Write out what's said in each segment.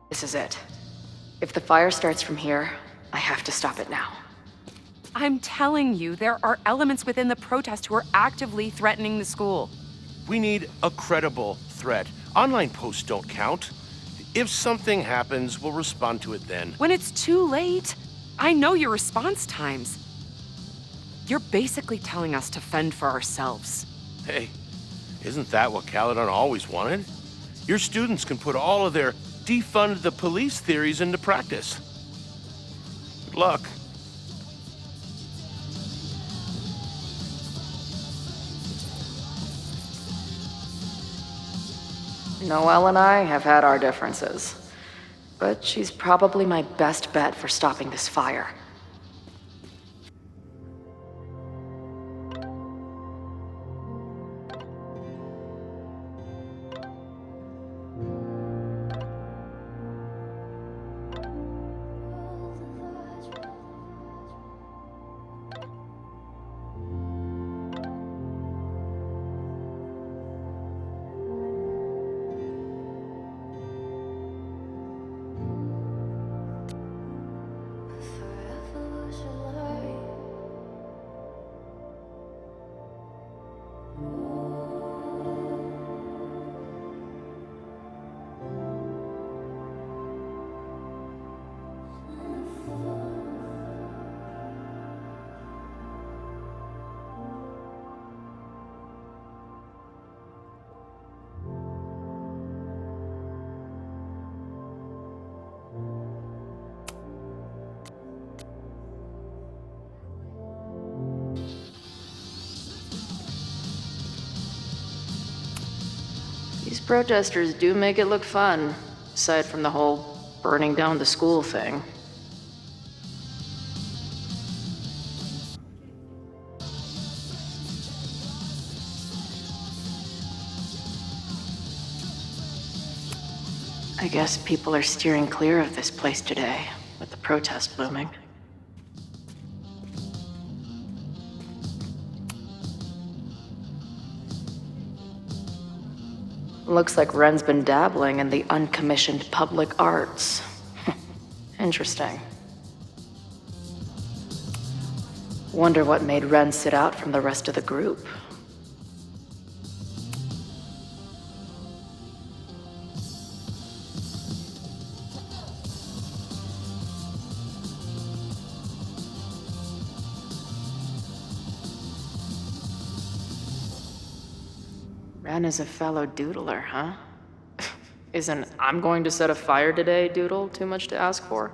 This is it. If the fire starts from here, I have to stop it now. I'm telling you, there are elements within the protest who are actively threatening the school. We need a credible threat. Online posts don't count. If something happens, we'll respond to it then. When it's too late, I know your response times. You're basically telling us to fend for ourselves. Hey, isn't that what Caledon always wanted? Your students can put all of their defund the police theories into practice. Good luck. Noelle and I have had our differences, but she's probably my best bet for stopping this fire. These protesters do make it look fun, aside from the whole burning down the school thing. I guess people are steering clear of this place today, with the protest looming. Looks like Ren's been dabbling in the uncommissioned public arts. Interesting. Wonder what made Ren sit out from the rest of the group. Ren is a fellow doodler, huh? Isn't "I'm going to set a fire today" doodle too much to ask for?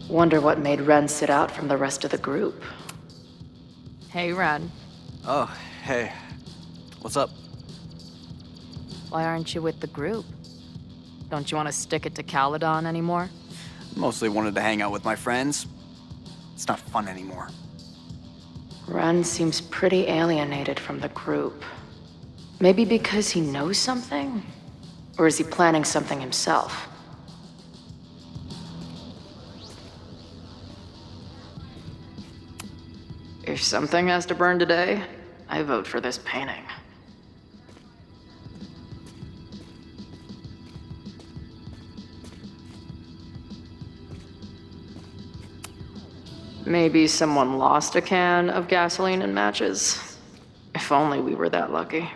Wonder what made Ren sit out from the rest of the group. Hey, Ren. Oh, hey. What's up? Why aren't you with the group? Don't you want to stick it to Caledon anymore? Mostly wanted to hang out with my friends. It's not fun anymore. Ren seems pretty alienated from the group. Maybe because he knows something? Or is he planning something himself? If something has to burn today, I vote for this painting. Maybe someone lost a can of gasoline and matches. If only we were that lucky.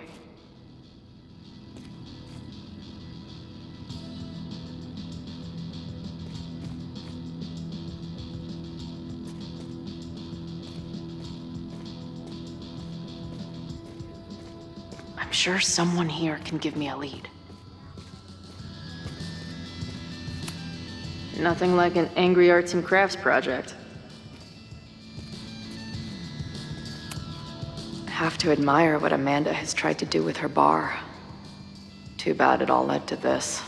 I'm sure someone here can give me a lead. Nothing like an angry arts and crafts project. Have to admire what Amanda has tried to do with her bar. Too bad it all led to this.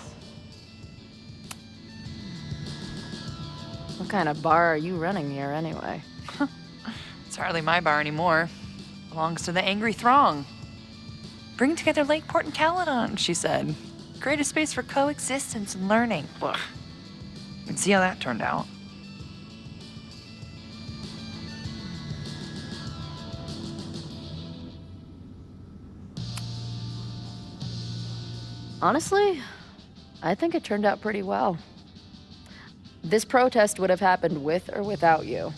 What kind of bar are you running here anyway? It's hardly my bar anymore. Belongs to the Angry Throng. Bring together Lakeport and Caledon, she said. Create a space for coexistence and learning. Ugh. And see how that turned out. Honestly, I think it turned out pretty well. This protest would have happened with or without you.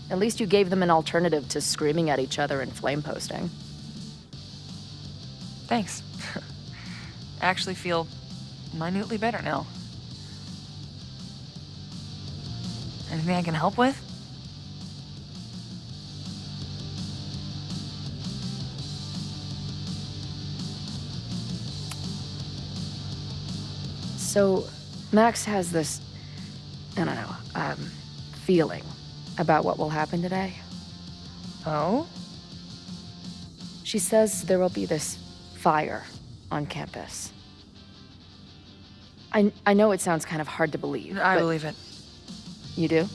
At least you gave them an alternative to screaming at each other and flame posting. Thanks. I actually feel minutely better now. Anything I can help with? So, Max has this, I don't know, feeling about what will happen today. Oh? She says there will be this fire on campus. I know it sounds kind of hard to believe. I but believe it. You do?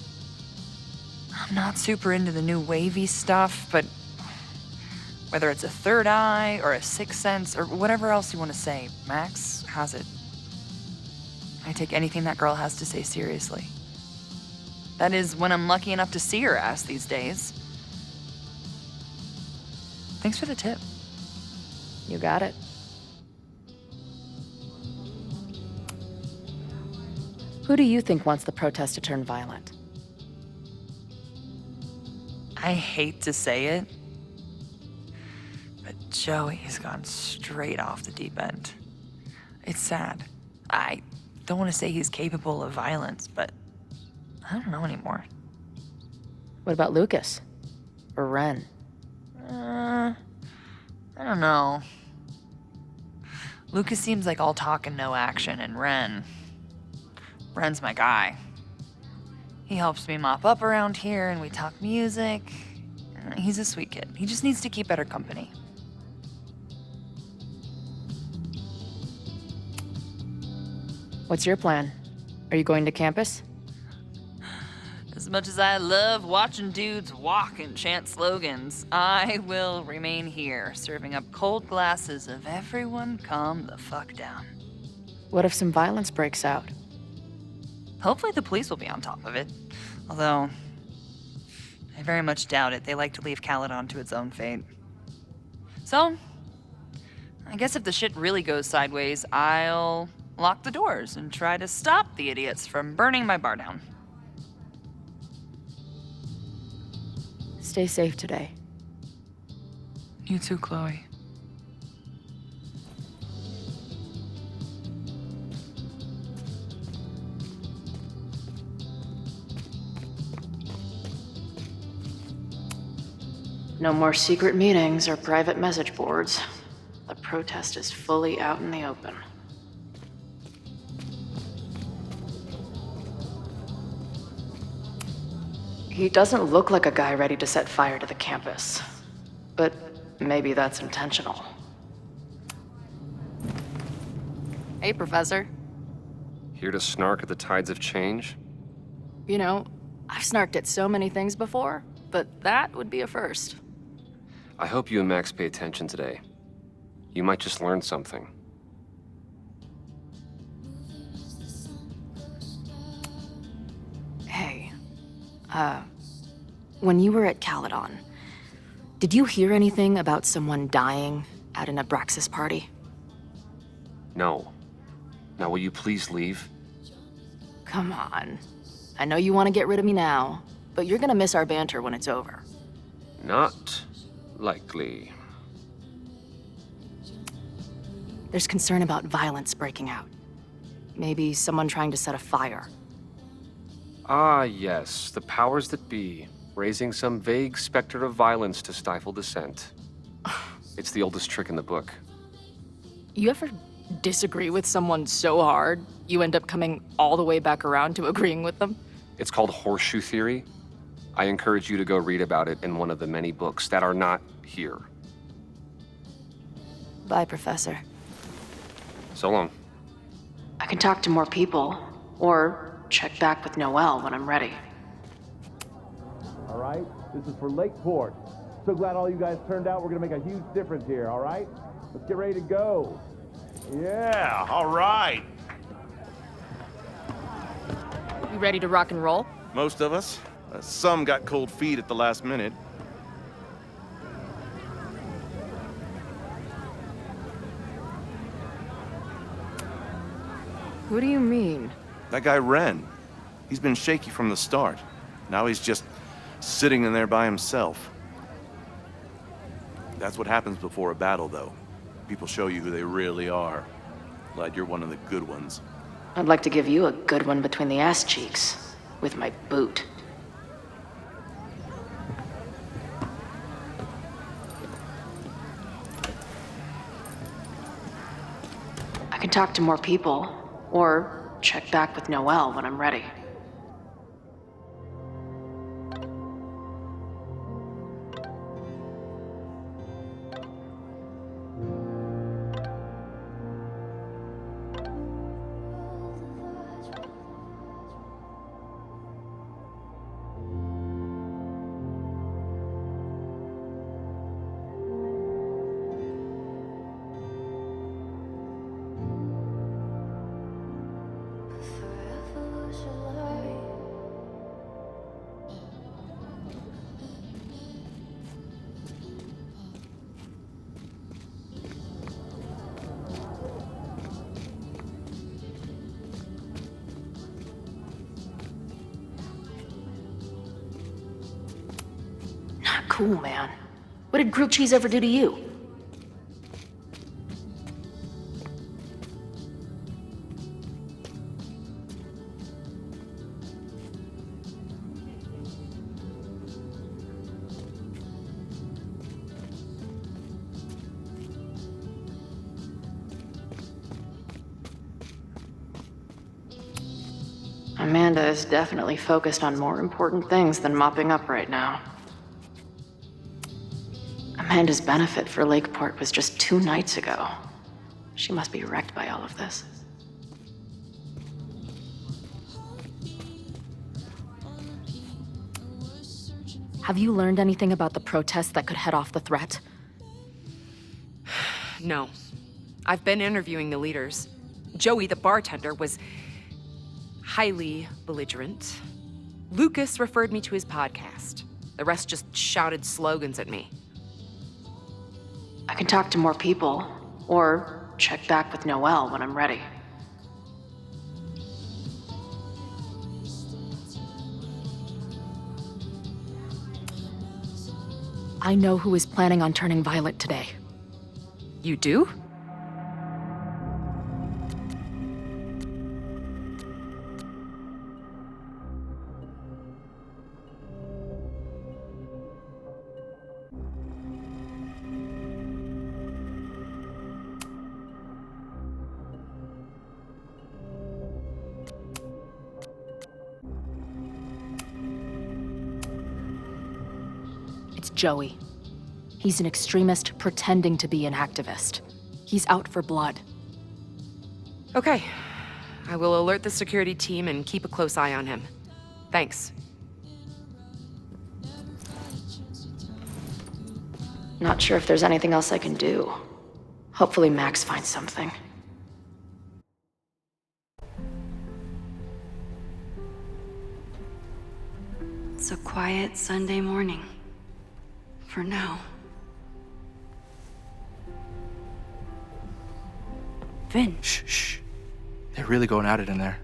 I'm not super into the new wavy stuff, but whether it's a third eye or a sixth sense or whatever else you want to say, Max has it. I take anything that girl has to say seriously. That is, when I'm lucky enough to see her ass these days. Thanks for the tip. You got it. Who do you think wants the protest to turn violent? I hate to say it, but Joey's gone straight off the deep end. It's sad. I don't want to say he's capable of violence, but I don't know anymore. What about Lucas? Or Ren? I don't know. Lucas seems like all talk and no action, and Ren's my guy. He helps me mop up around here, and we talk music. He's a sweet kid. He just needs to keep better company. What's your plan? Are you going to campus? As much as I love watching dudes walk and chant slogans, I will remain here, serving up cold glasses of everyone calm the fuck down. What if some violence breaks out? Hopefully the police will be on top of it. Although, I very much doubt it. They like to leave Caledon to its own fate. So, I guess if the shit really goes sideways, I'll lock the doors and try to stop the idiots from burning my bar down. Stay safe today. You too, Chloe. No more secret meetings or private message boards. The protest is fully out in the open. He doesn't look like a guy ready to set fire to the campus. But maybe that's intentional. Hey, Professor. Here to snark at the tides of change? You know, I've snarked at so many things before, but that would be a first. I hope you and Max pay attention today. You might just learn something. Hey, when you were at Caledon, did you hear anything about someone dying at an Abraxas party? No. Now will you please leave? Come on. I know you want to get rid of me now, but you're gonna miss our banter when it's over. Not likely. There's concern about violence breaking out. Maybe someone trying to set a fire. Ah, yes, the powers that be, raising some vague specter of violence to stifle dissent. It's the oldest trick in the book. You ever disagree with someone so hard, you end up coming all the way back around to agreeing with them? It's called horseshoe theory. I encourage you to go read about it in one of the many books that are not here. Bye, Professor. So long. I can talk to more people, or check back with Noelle when I'm ready. All right? This is for Lakeport. So glad all you guys turned out. We're gonna make a huge difference here, all right? Let's get ready to go. Yeah, all right. You ready to rock and roll? Most of us. Some got cold feet at the last minute. Who do you mean? That guy Ren. He's been shaky from the start. Now he's just sitting in there by himself. That's what happens before a battle, though. People show you who they really are. Glad you're one of the good ones. I'd like to give you a good one between the ass cheeks. With my boot. I can talk to more people, or check back with Noelle when I'm ready. Not cool, man. What did grilled cheese ever do to you? Amanda is definitely focused on more important things than mopping up right now. Amanda's benefit for Lakeport was just 2 nights ago. She must be wrecked by all of this. Have you learned anything about the protests that could head off the threat? No. I've been interviewing the leaders. Joey, the bartender, was highly belligerent. Lucas referred me to his podcast. The rest just shouted slogans at me. I can talk to more people, or check back with Noelle when I'm ready. I know who is planning on turning violent today. You do? It's Joey. He's an extremist pretending to be an activist. He's out for blood. Okay. I will alert the security team and keep a close eye on him. Thanks. Not sure if there's anything else I can do. Hopefully Max finds something. It's a quiet Sunday morning. For now. Vin. Shh. They're really going at it in there.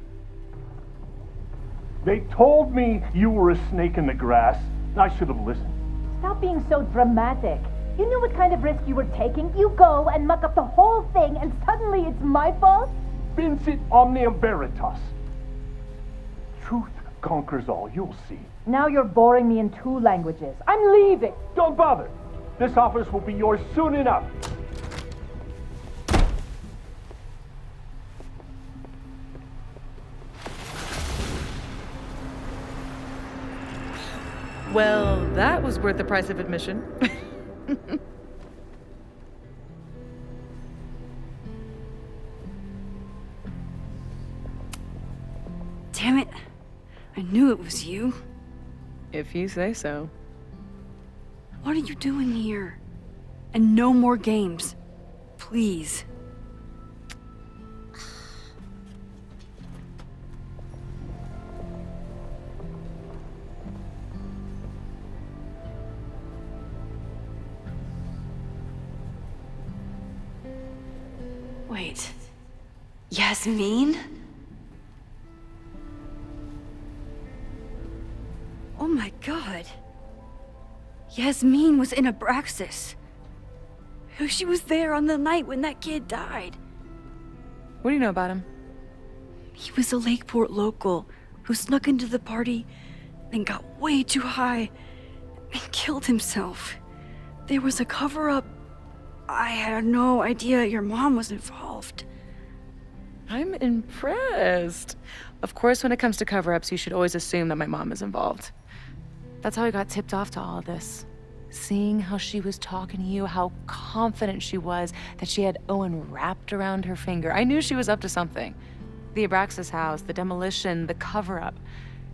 They told me you were a snake in the grass. I should have listened. Stop being so dramatic. You knew what kind of risk you were taking. You go and muck up the whole thing, and suddenly it's my fault? Vincit omnium veritas. Truth conquers all, you'll see. Now you're boring me in 2 languages. I'm leaving. Don't bother. This office will be yours soon enough. Well, that was worth the price of admission. Damn it. I knew it was you. If you say so. What are you doing here? And no more games. Please. Wait. Yasmin? Oh my god. Yasmin was in Abraxas. She was there on the night when that kid died. What do you know about him? He was a Lakeport local who snuck into the party and got way too high and killed himself. There was a cover-up. I had no idea your mom was involved. I'm impressed. Of course, when it comes to cover-ups, you should always assume that my mom is involved. That's how I got tipped off to all of this. Seeing how she was talking to you, how confident she was that she had Owen wrapped around her finger. I knew she was up to something. The Abraxas house, the demolition, the cover-up.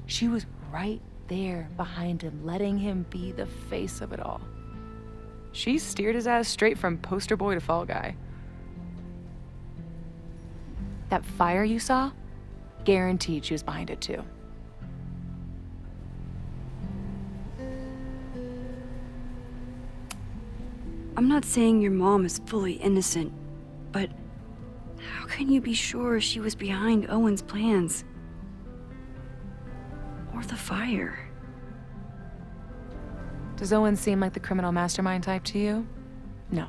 She was right there behind him, letting him be the face of it all. She steered his ass straight from poster boy to fall guy. That fire you saw? Guaranteed she was behind it too. I'm not saying your mom is fully innocent, but how can you be sure she was behind Owen's plans? Or the fire? Does Owen seem like the criminal mastermind type to you? No.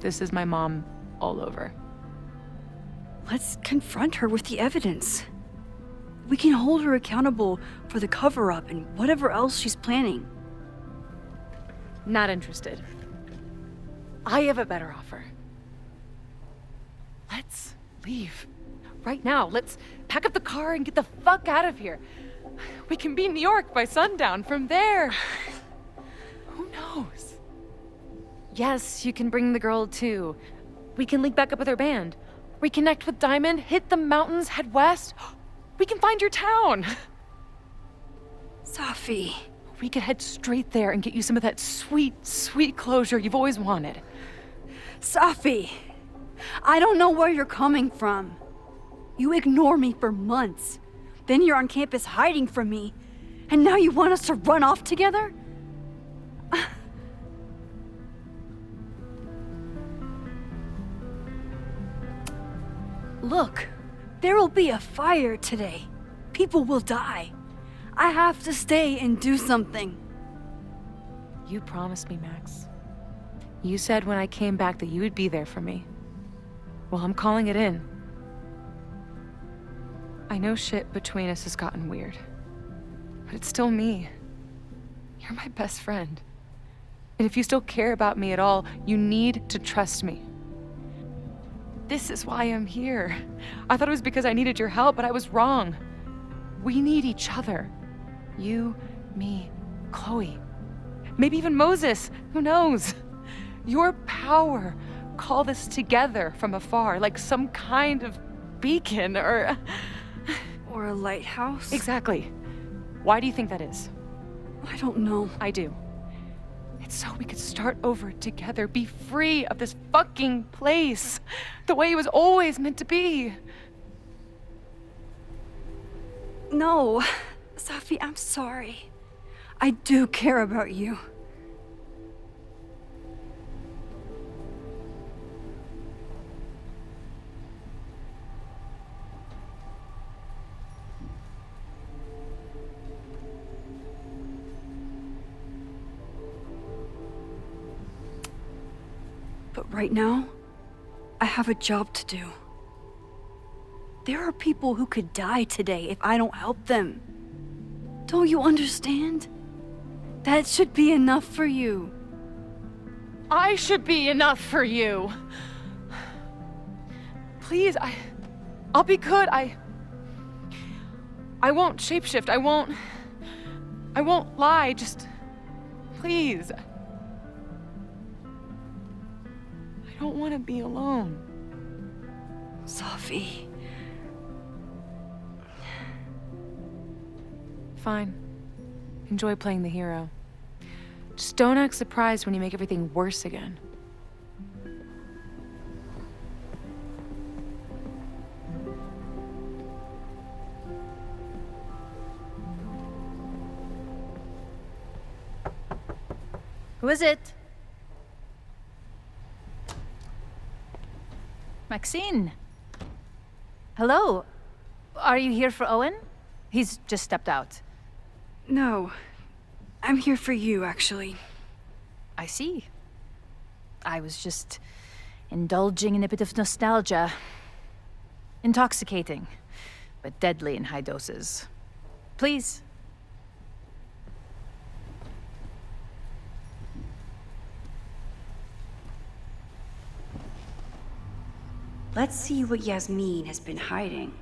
This is my mom all over. Let's confront her with the evidence. We can hold her accountable for the cover-up and whatever else she's planning. Not interested. I have a better offer. Let's leave. Right now. Let's pack up the car and get the fuck out of here. We can be in New York by sundown. From there, who knows? Yes, you can bring the girl too. We can link back up with her band. Reconnect with Diamond, hit the mountains, head west. We can find your town. Safi. We could head straight there and get you some of that sweet, sweet closure you've always wanted. Safi, I don't know where you're coming from. You ignore me for months. Then you're on campus hiding from me. And now you want us to run off together? Look, there will be a fire today. People will die. I have to stay and do something. You promised me, Max. You said when I came back that you would be there for me. Well, I'm calling it in. I know shit between us has gotten weird, but it's still me. You're my best friend. And if you still care about me at all, you need to trust me. This is why I'm here. I thought it was because I needed your help, but I was wrong. We need each other. You, me, Chloe. Maybe even Moses. Who knows? Your power called us together from afar, like some kind of beacon or a lighthouse? Exactly. Why do you think that is? I don't know. I do. It's so we could start over together, be free of this fucking place, the way it was always meant to be. No, Safi, I'm sorry. I do care about you. But right now, I have a job to do. There are people who could die today if I don't help them. Don't you understand? That should be enough for you. I should be enough for you. Please, I'll be good. I won't shapeshift. I won't lie. Just please. I don't want to be alone. Safi. Fine. Enjoy playing the hero. Just don't act surprised when you make everything worse again. Who is it? Maxine. Hello. Are you here for Owen? He's just stepped out. No, I'm here for you, actually. I see. I was just indulging in a bit of nostalgia. Intoxicating, but deadly in high doses. Please. Let's see what Yasmin has been hiding.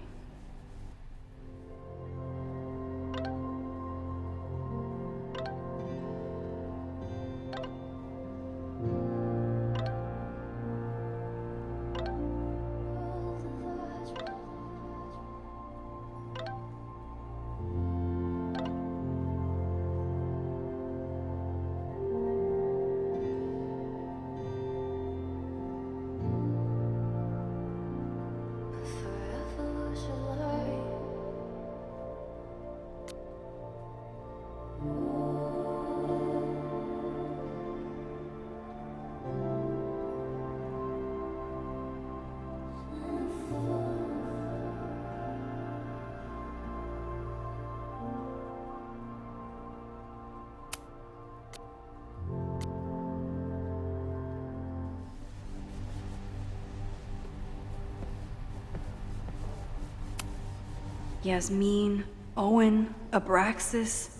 Yasmin, Owen, Abraxas,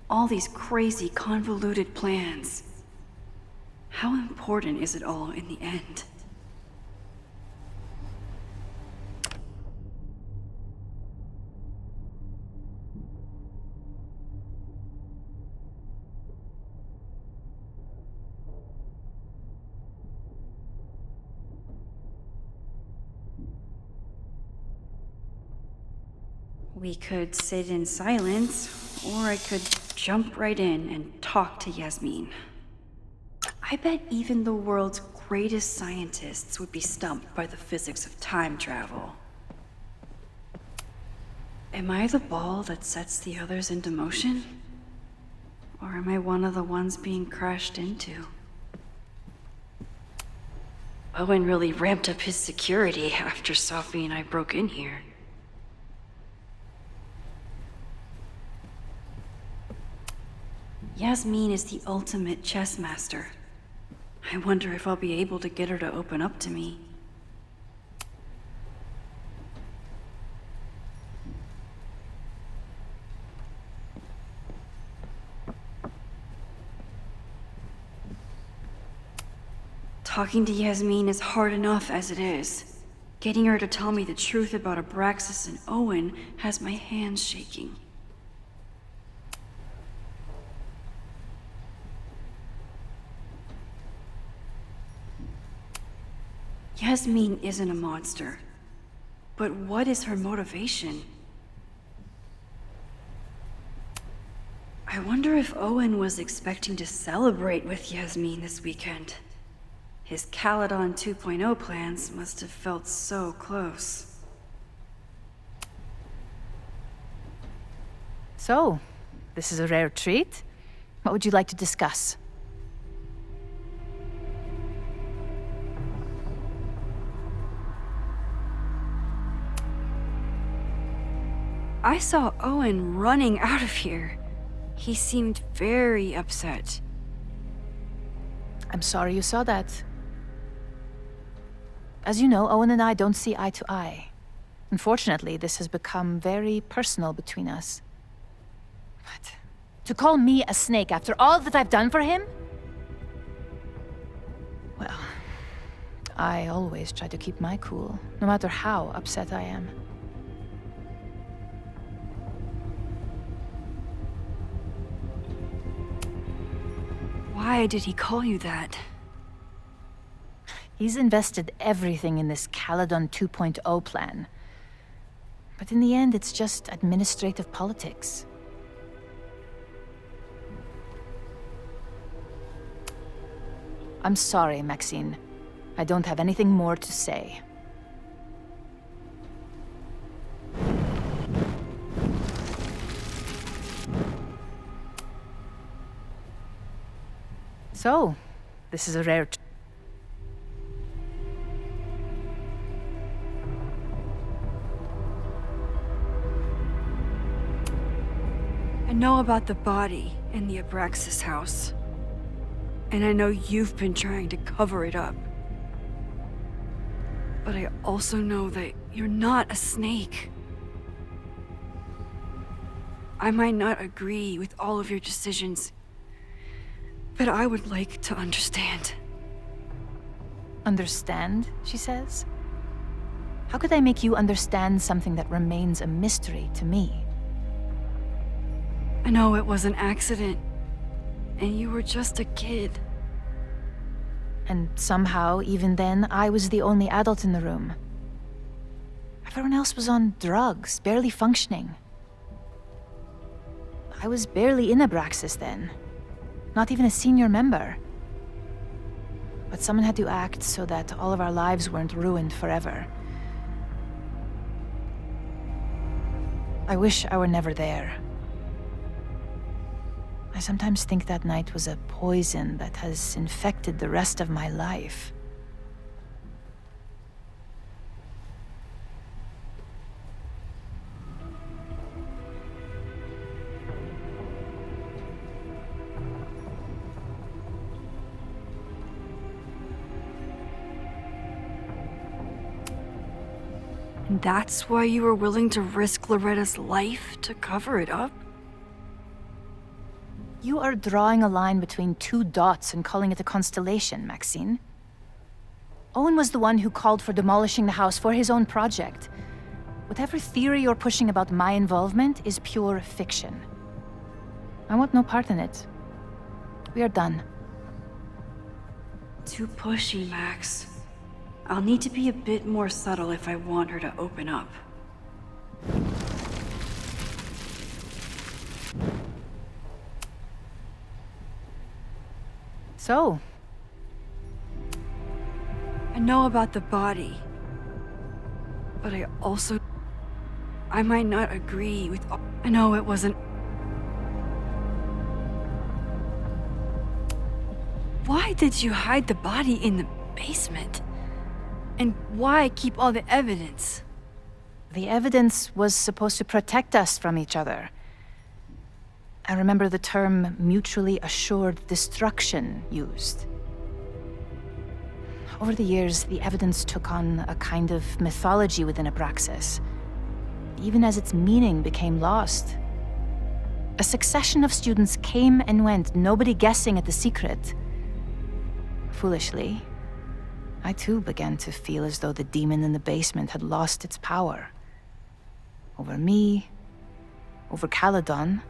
all these crazy, convoluted plans. How important is it all in the end? We could sit in silence, or I could jump right in and talk to Yasmin. I bet even the world's greatest scientists would be stumped by the physics of time travel. Am I the ball that sets the others into motion? Or am I one of the ones being crashed into? Owen really ramped up his security after Sophie and I broke in here. Yasmin is the ultimate chess master. I wonder if I'll be able to get her to open up to me. Talking to Yasmin is hard enough as it is. Getting her to tell me the truth about Abraxas and Owen has my hands shaking. Yasmin isn't a monster. But what is her motivation? I wonder if Owen was expecting to celebrate with Yasmin this weekend. His Caledon 2.0 plans must have felt so close. So, this is a rare treat. What would you like to discuss? I saw Owen running out of here. He seemed very upset. I'm sorry you saw that. As you know, Owen and I don't see eye to eye. Unfortunately, this has become very personal between us. But to call me a snake after all that I've done for him? Well, I always try to keep my cool, no matter how upset I am. Why did he call you that? He's invested everything in this Caledon 2.0 plan. But in the end, it's just administrative politics. I'm sorry, Maxine. I don't have anything more to say. So, this is a rare... I know about the body in the Abraxas house. And I know you've been trying to cover it up. But I also know that you're not a snake. I might not agree with all of your decisions, but I would like to understand. Understand, she says? How could I make you understand something that remains a mystery to me? I know it was an accident, and you were just a kid. And somehow, even then, I was the only adult in the room. Everyone else was on drugs, barely functioning. I was barely in Abraxas then. Not even a senior member. But someone had to act so that all of our lives weren't ruined forever. I wish I were never there. I sometimes think that night was a poison that has infected the rest of my life. And that's why you were willing to risk Loretta's life to cover it up? You are drawing a line between two dots and calling it a constellation, Maxine. Owen was the one who called for demolishing the house for his own project. Whatever theory you're pushing about my involvement is pure fiction. I want no part in it. We are done. Too pushy, Max. I'll need to be a bit more subtle if I want her to open up. So? I know about the body. But I also... I might not agree with... I know it wasn't... Why did you hide the body in the basement? And why keep all the evidence? The evidence was supposed to protect us from each other. I remember the term mutually assured destruction used. Over the years, the evidence took on a kind of mythology within Abraxas, even as its meaning became lost. A succession of students came and went, nobody guessing at the secret. Foolishly, I too began to feel as though the demon in the basement had lost its power. Over me, over Caledon.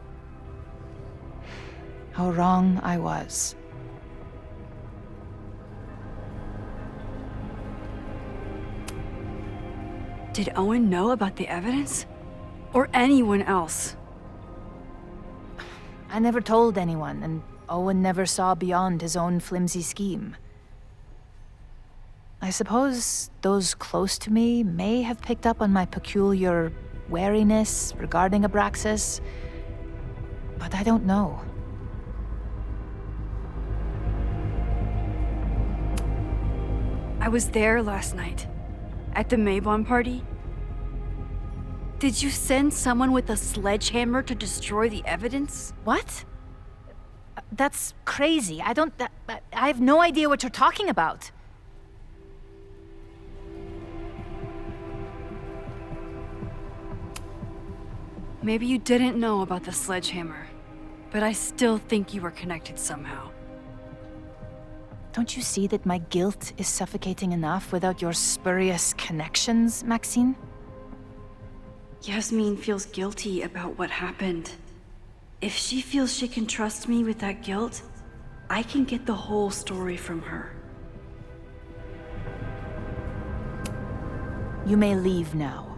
How wrong I was. Did Owen know about the evidence? Or anyone else? I never told anyone, and Owen never saw beyond his own flimsy scheme. I suppose those close to me may have picked up on my peculiar wariness regarding Abraxas, but I don't know. I was there last night, at the Maybon party. Did you send someone with a sledgehammer to destroy the evidence? What? That's crazy. I have no idea what you're talking about. Maybe you didn't know about the sledgehammer, but I still think you were connected somehow. Don't you see that my guilt is suffocating enough without your spurious connections, Maxine? Yasmin feels guilty about what happened. If she feels she can trust me with that guilt, I can get the whole story from her. You may leave now.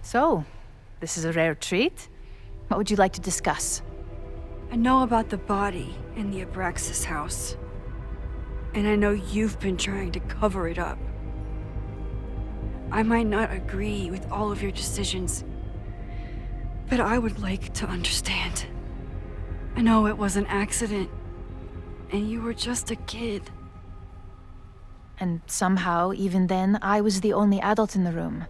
So, this is a rare treat. What would you like to discuss? I know about the body in the Abraxas house. And I know you've been trying to cover it up. I might not agree with all of your decisions, but I would like to understand. I know it was an accident, and you were just a kid. And somehow, even then, I was the only adult in the room.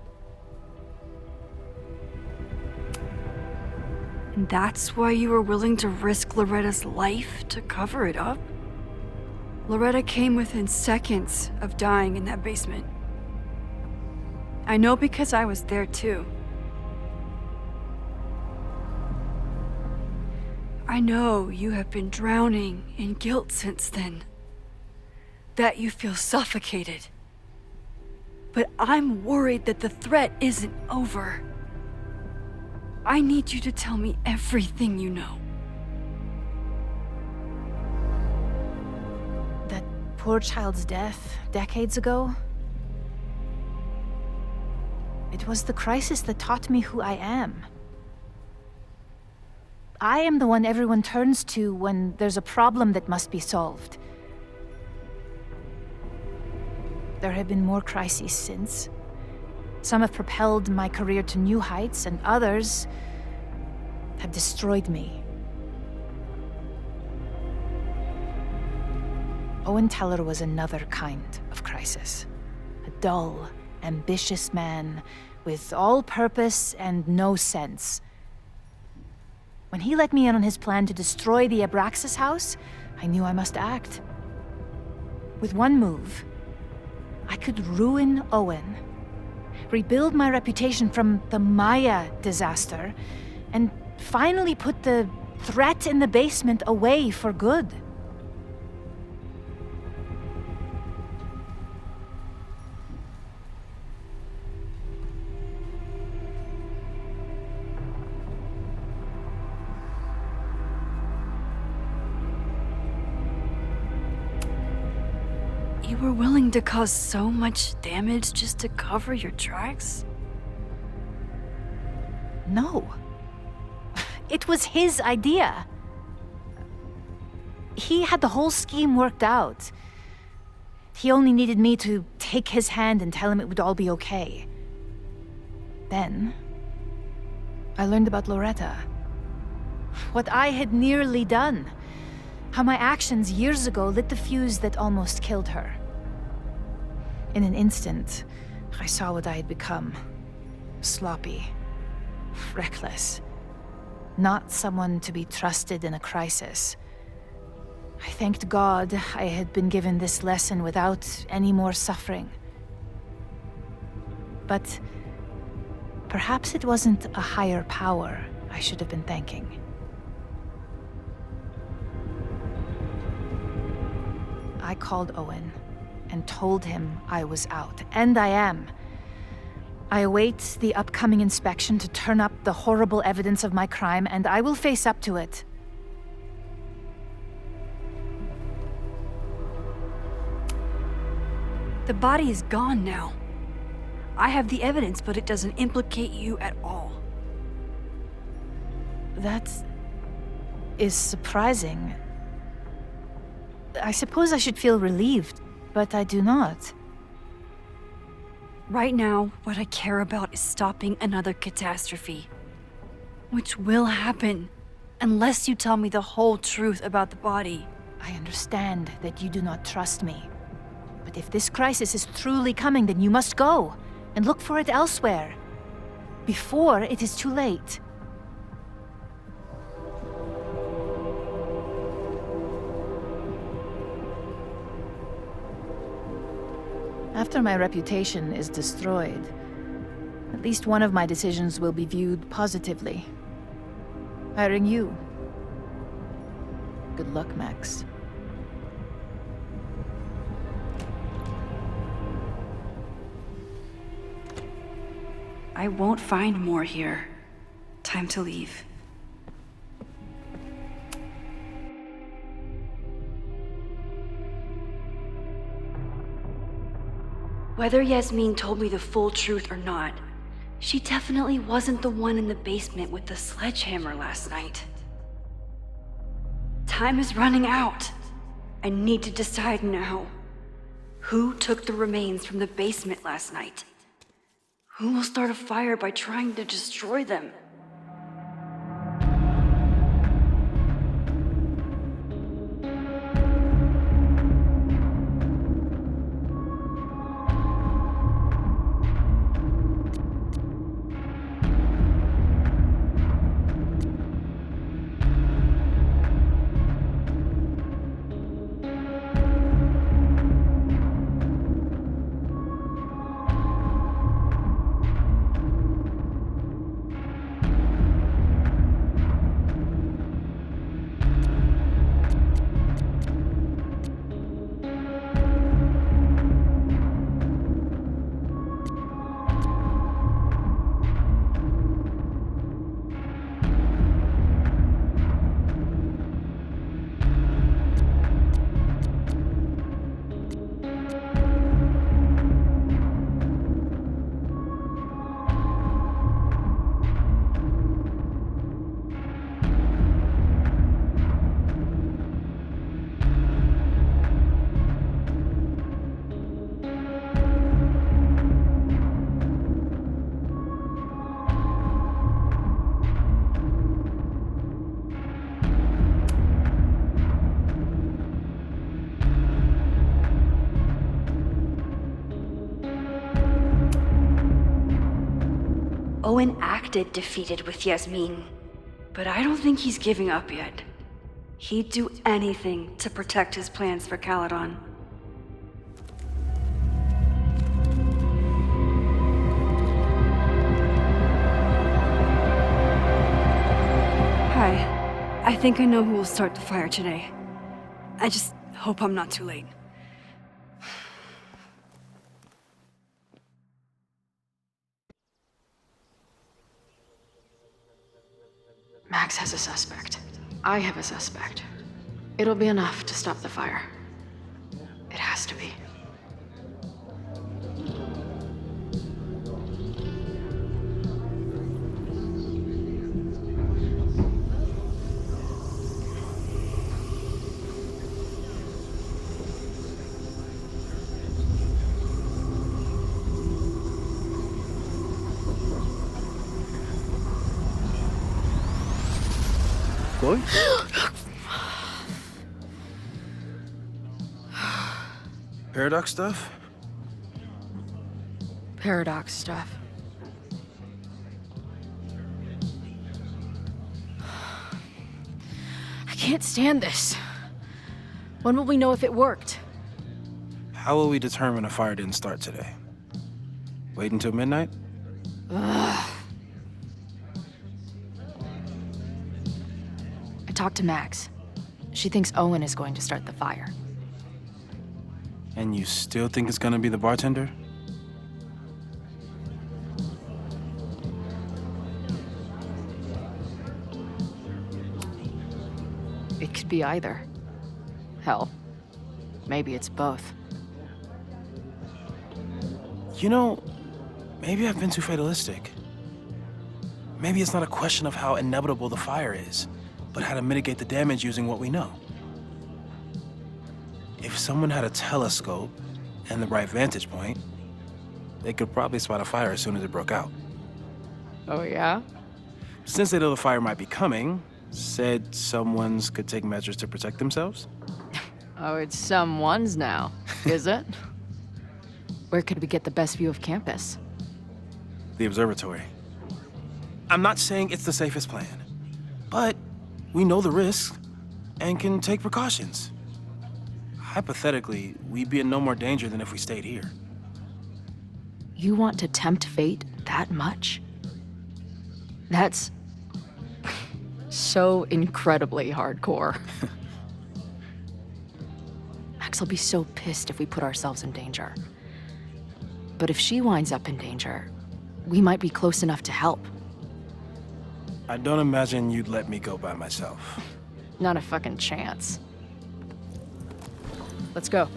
And that's why you were willing to risk Loretta's life to cover it up? Loretta came within seconds of dying in that basement. I know because I was there too. I know you have been drowning in guilt since then. That you feel suffocated. But I'm worried that the threat isn't over. I need you to tell me everything you know. That poor child's death decades ago? It was the crisis that taught me who I am. I am the one everyone turns to when there's a problem that must be solved. There have been more crises since. Some have propelled my career to new heights, and others have destroyed me. Owen Teller was another kind of crisis. A dull, ambitious man with all purpose and no sense. When he let me in on his plan to destroy the Abraxas house, I knew I must act. With one move, I could ruin Owen, rebuild my reputation from the Maya disaster, and finally put the threat in the basement away for good. You were willing to cause so much damage just to cover your tracks? No. It was his idea. He had the whole scheme worked out. He only needed me to take his hand and tell him it would all be okay. Then, I learned about Loretta. What I had nearly done. How my actions years ago lit the fuse that almost killed her. In an instant, I saw what I had become. Sloppy. Reckless. Not someone to be trusted in a crisis. I thanked God I had been given this lesson without any more suffering. But perhaps it wasn't a higher power I should have been thanking. I called Owen and told him I was out, and I am. I await the upcoming inspection to turn up the horrible evidence of my crime, and I will face up to it. The body is gone now. I have the evidence, but it doesn't implicate you at all. That is surprising. I suppose I should feel relieved, but I do not. Right now, what I care about is stopping another catastrophe. Which will happen, unless you tell me the whole truth about the body. I understand that you do not trust me. But if this crisis is truly coming, then you must go and look for it elsewhere. Before it is too late. After my reputation is destroyed, at least one of my decisions will be viewed positively. Hiring you. Good luck, Max. I won't find more here. Time to leave. Whether Yasmin told me the full truth or not, she definitely wasn't the one in the basement with the sledgehammer last night. Time is running out. I need to decide now. Who took the remains from the basement last night? Who will start a fire by trying to destroy them? Owen acted defeated with Yasmin, but I don't think he's giving up yet. He'd do anything to protect his plans for Caledon. Hi. I think I know who will start the fire today. I just hope I'm not too late. Max has a suspect. I have a suspect. It'll be enough to stop the fire. It has to be. Chloe? Paradox stuff? Paradox stuff. I can't stand this. When will we know if it worked? How will we determine a fire didn't start today? Wait until midnight? Ugh. I talked to Max. She thinks Owen is going to start the fire. And you still think it's gonna be the bartender? It could be either. Hell, maybe it's both. You know, maybe I've been too fatalistic. Maybe it's not a question of how inevitable the fire is, but how to mitigate the damage using what we know. If someone had a telescope and the right vantage point, they could probably spot a fire as soon as it broke out. Oh, yeah? Since they know the fire might be coming, said someone's could take measures to protect themselves? Oh, it's someone's now, is it? Where could we get the best view of campus? The observatory. I'm not saying it's the safest plan, but we know the risks and can take precautions. Hypothetically, we'd be in no more danger than if we stayed here. You want to tempt fate that much? That's so incredibly hardcore. Max will be so pissed if we put ourselves in danger. But if she winds up in danger, we might be close enough to help. I don't imagine you'd let me go by myself. Not a fucking chance. Let's go.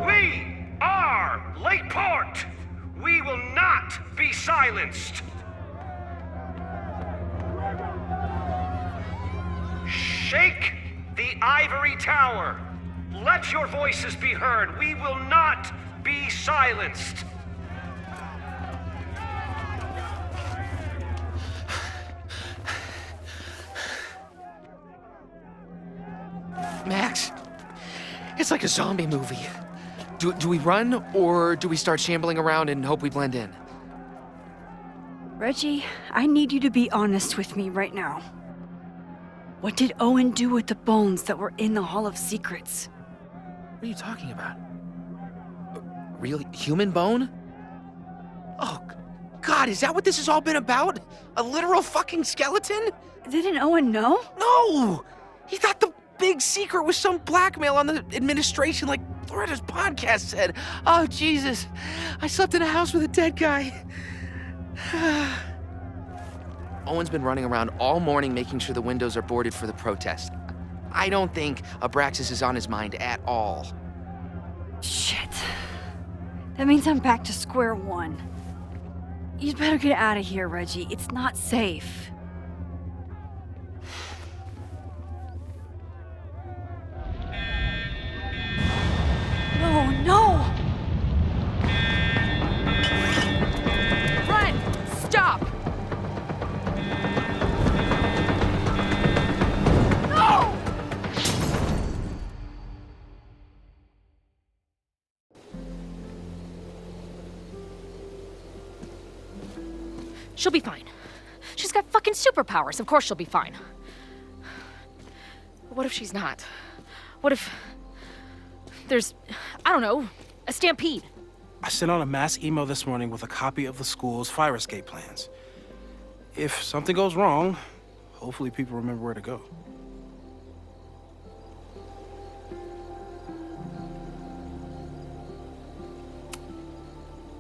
We are Lakeport! We will not be silenced! Shake the ivory tower! Let your voices be heard! We will not be silenced! Max, it's like a zombie movie. Do we run, or do we start shambling around and hope we blend in? Reggie, I need you to be honest with me right now. What did Owen do with the bones that were in the Hall of Secrets? What are you talking about? Real human bone? Oh, God, is that what this has all been about? A literal fucking skeleton? Didn't Owen know? No! He thought the big secret was some blackmail on the administration, like Loretta's podcast said. Oh, Jesus. I slept in a house with a dead guy. Owen's been running around all morning making sure the windows are boarded for the protest. I don't think Abraxas is on his mind at all. Shit. That means I'm back to square one. You'd better get out of here, Reggie. It's not safe. No, no! Run! Stop! She'll be fine. She's got fucking superpowers. Of course she'll be fine. What if she's not? What if there's, I don't know, a stampede? I sent out a mass email this morning with a copy of the school's fire escape plans. If something goes wrong, hopefully people remember where to go.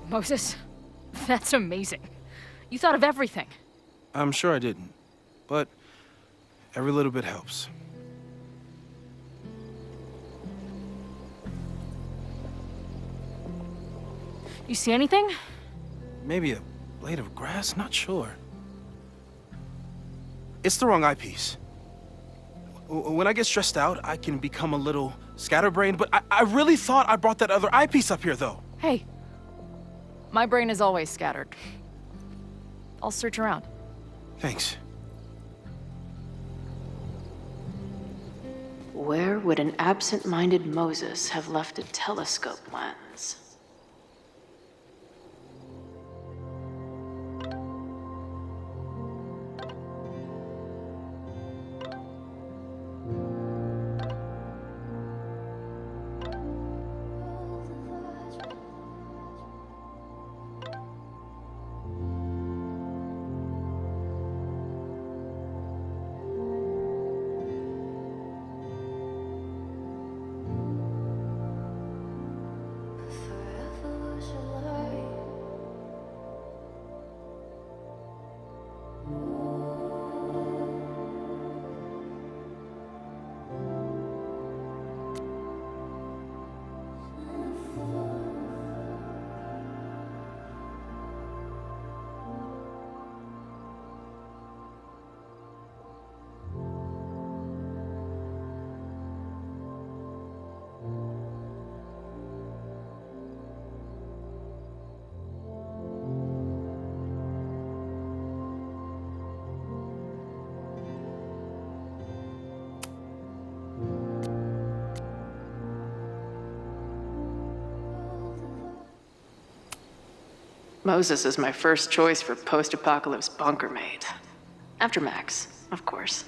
Moses, that's amazing. You thought of everything. I'm sure I didn't, but every little bit helps. You see anything? Maybe a blade of grass, not sure. It's the wrong eyepiece. When I get stressed out, I can become a little scatterbrained, but I really thought I brought that other eyepiece up here, though. Hey, my brain is always scattered. I'll search around. Thanks. Where would an absent-minded Moses have left a telescope lens? Moses is my first choice for post-apocalypse bunker mate. After Max, of course.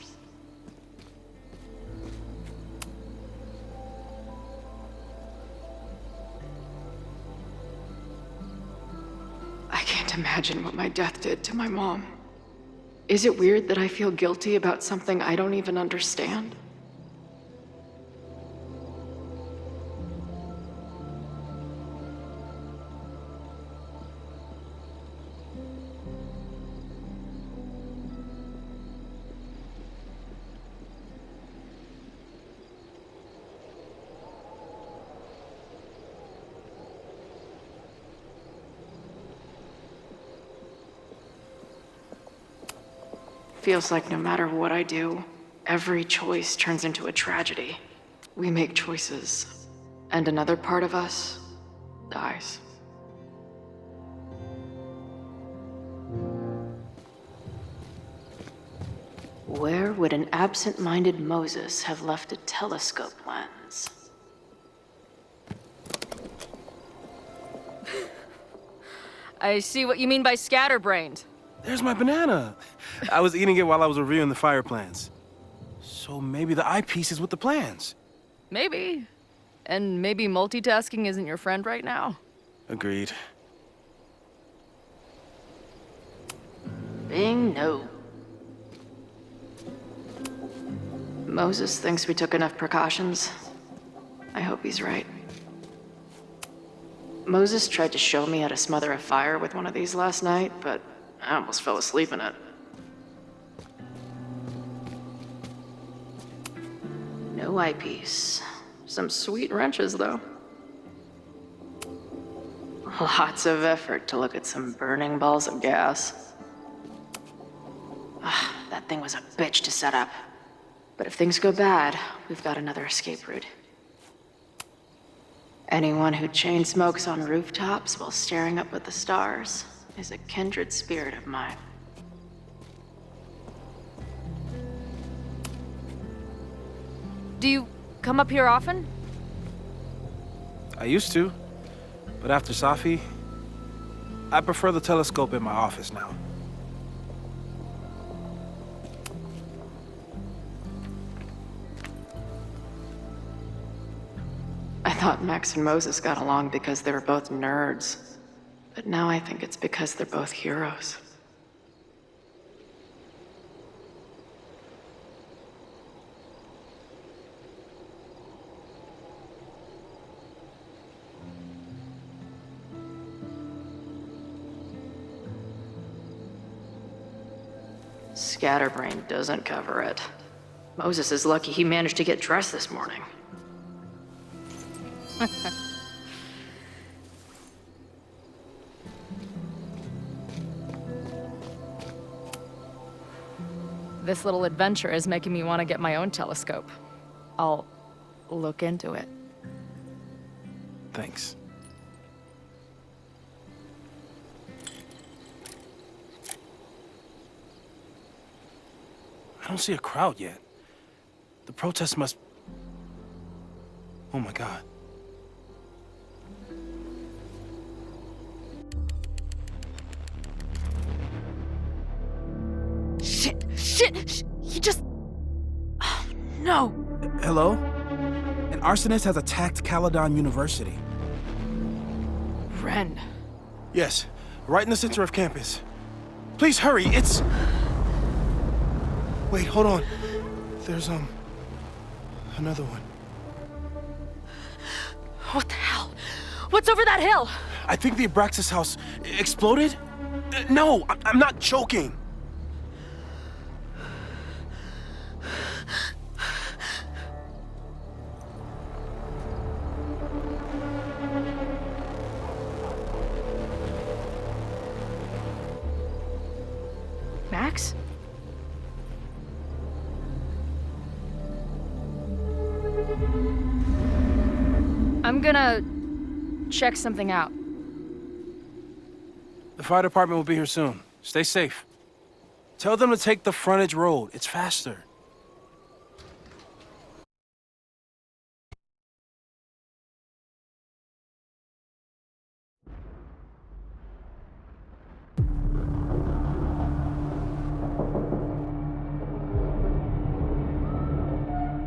I can't imagine what my death did to my mom. Is it weird that I feel guilty about something I don't even understand? Feels like no matter what I do, every choice turns into a tragedy. We make choices, and another part of us dies. Where would an absent-minded Moses have left a telescope lens? I see what you mean by scatterbrained. There's my banana. I was eating it while I was reviewing the fire plans. So maybe the eyepiece is with the plans. Maybe. And maybe multitasking isn't your friend right now. Agreed. Bing, no. Moses thinks we took enough precautions. I hope he's right. Moses tried to show me how to smother a fire with one of these last night, but I almost fell asleep in it. No eyepiece. Some sweet wrenches, though. Lots of effort to look at some burning balls of gas. That thing was a bitch to set up. But if things go bad, we've got another escape route. Anyone who chain smokes on rooftops while staring up at the stars is a kindred spirit of mine. Do you come up here often? I used to, but after Safi, I prefer the telescope in my office now. thought Max and Moses got along because they were both nerds. But now I think it's because they're both heroes. Scatterbrain doesn't cover it. Moses is lucky he managed to get dressed this morning. This little adventure is making me want to get my own telescope. I'll look into it. Thanks. I don't see a crowd yet. The protest must... Oh my God. Shit! He just... Oh, no! Hello? An arsonist has attacked Caledon University. Ren. Yes, right in the center of campus. Please hurry, it's... Wait, hold on. There's, another one. What the hell? What's over that hill? I think the Abraxas house exploded? No, I'm not joking. Max? I'm gonna check something out. The fire department will be here soon. Stay safe. Tell them to take the frontage road. It's faster.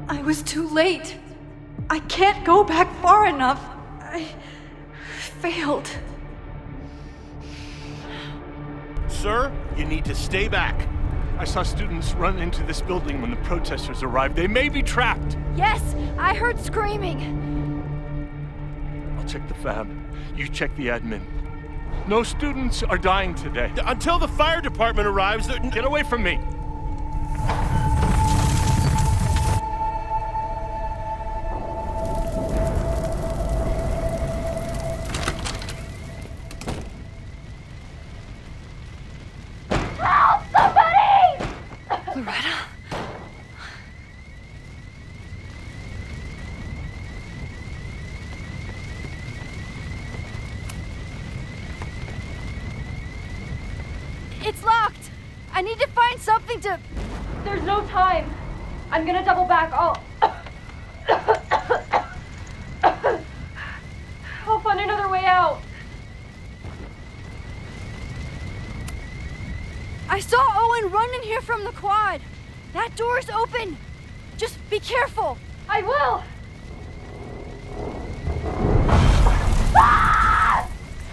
I was too late. I can't go back far enough. I failed. Sir, you need to stay back. I saw students run into this building when the protesters arrived. They may be trapped. Yes, I heard screaming. I'll check the fab. You check the admin. No students are dying today. Until the fire department arrives, Get away from me! Loretta? It's locked! I need to find something to... There's no time. I'm gonna double back. I'll find another way out. I saw Owen run in here from the quad. That door's open. Just be careful. I will. Ah!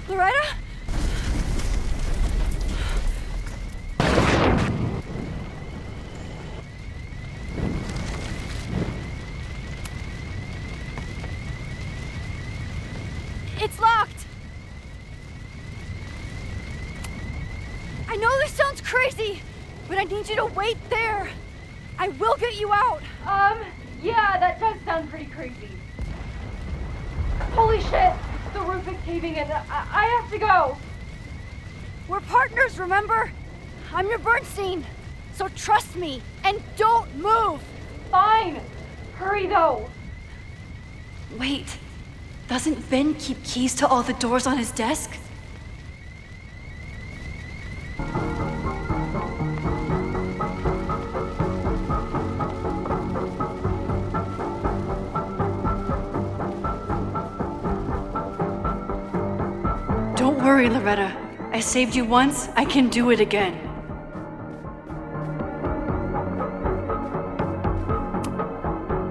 Loretta? It's locked. I know this sounds crazy, but I need you to wait there. I will get you out. Yeah, that does sound pretty crazy. Holy shit! The roof is caving in. I have to go. We're partners, remember? I'm your Bernstein. So trust me and don't move. Fine. Hurry though. Wait. Doesn't Vin keep keys to all the doors on his desk? Don't worry, Loretta. I saved you once, I can do it again.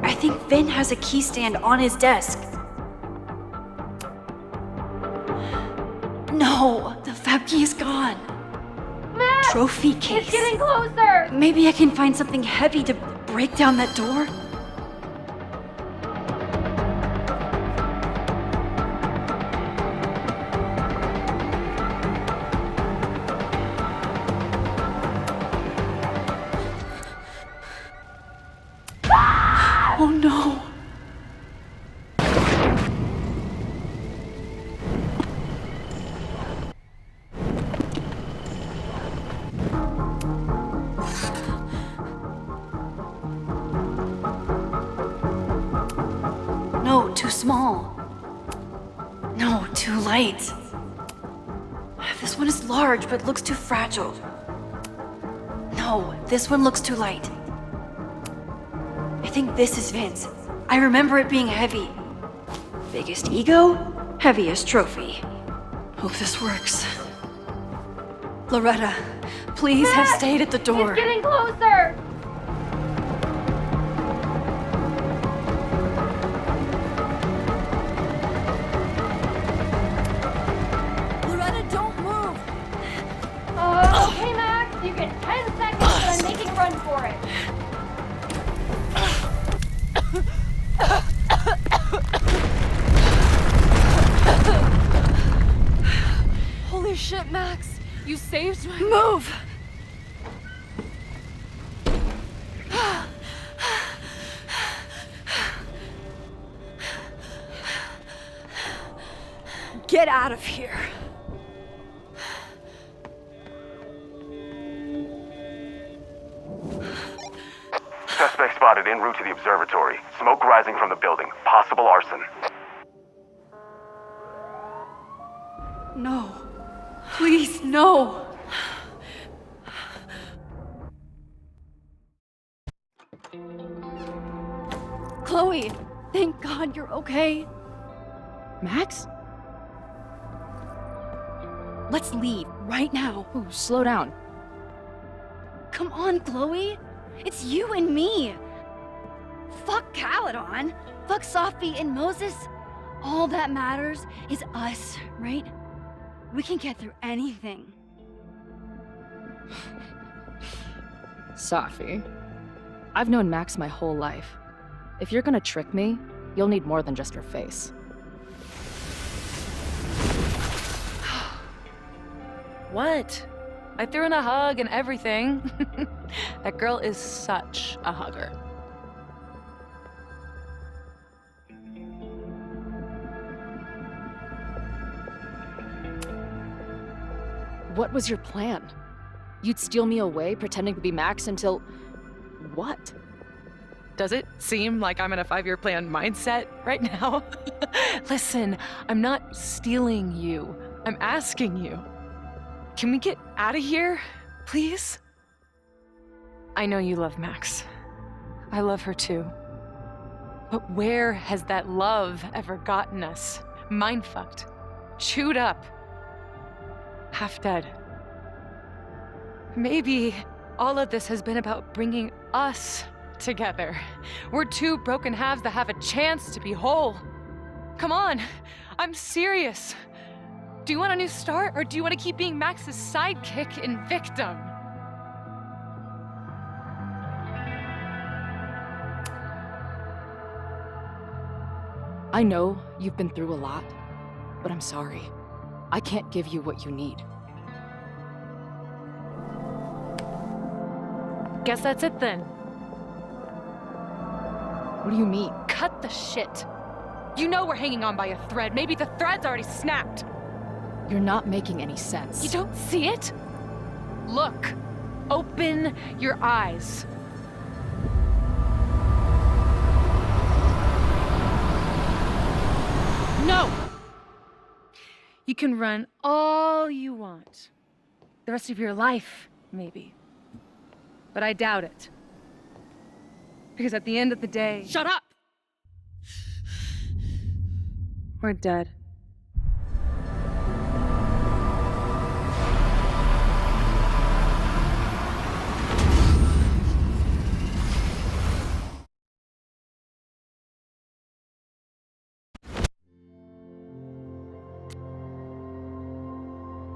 I think Vin has a key stand on his desk. No, the fab key is gone. Max! Trophy case. It's getting closer! Maybe I can find something heavy to break down that door? Oh no! No, too small. No, too light. This one is large, but looks too fragile. No, this one looks too light. I think this is Vince. I remember it being heavy. Biggest ego, heaviest trophy. Hope this works. Loretta, please have stayed at the door. It's getting closer! Loretta, don't move! Okay, Max, you get 10 seconds, but I'm making a run for it. Holy shit, Max. You saved my... Move! Get out of here. Suspect spotted en route to the observatory. Smoke rising from the building. Possible arson. No. Please, no! Chloe, thank God you're okay. Max? Let's leave right now. Ooh, slow down. Come on, Chloe. It's you and me. Fuck Caledon. Fuck Sophie and Moses. All that matters is us, right? We can get through anything. Safi, I've known Max my whole life. If you're gonna trick me, you'll need more than just your face. What? I threw in a hug and everything. That girl is such a hugger. What was your plan? You'd steal me away, pretending to be Max until... what? Does it seem like I'm in a 5-year plan mindset right now? Listen, I'm not stealing you. I'm asking you. Can we get out of here, please? I know you love Max. I love her too. But where has that love ever gotten us? Mind-fucked. Chewed up. Half dead. Maybe all of this has been about bringing us together. We're two broken halves that have a chance to be whole. Come on, I'm serious. Do you want a new start, or do you want to keep being Max's sidekick and victim? I know you've been through a lot, but I'm sorry. I can't give you what you need. Guess that's it then. What do you mean? Cut the shit. You know we're hanging on by a thread. Maybe the thread's already snapped. You're not making any sense. You don't see it? Look. Open your eyes. No! You can run all you want. The rest of your life, maybe. But I doubt it. Because at the end of the day... Shut up! We're dead.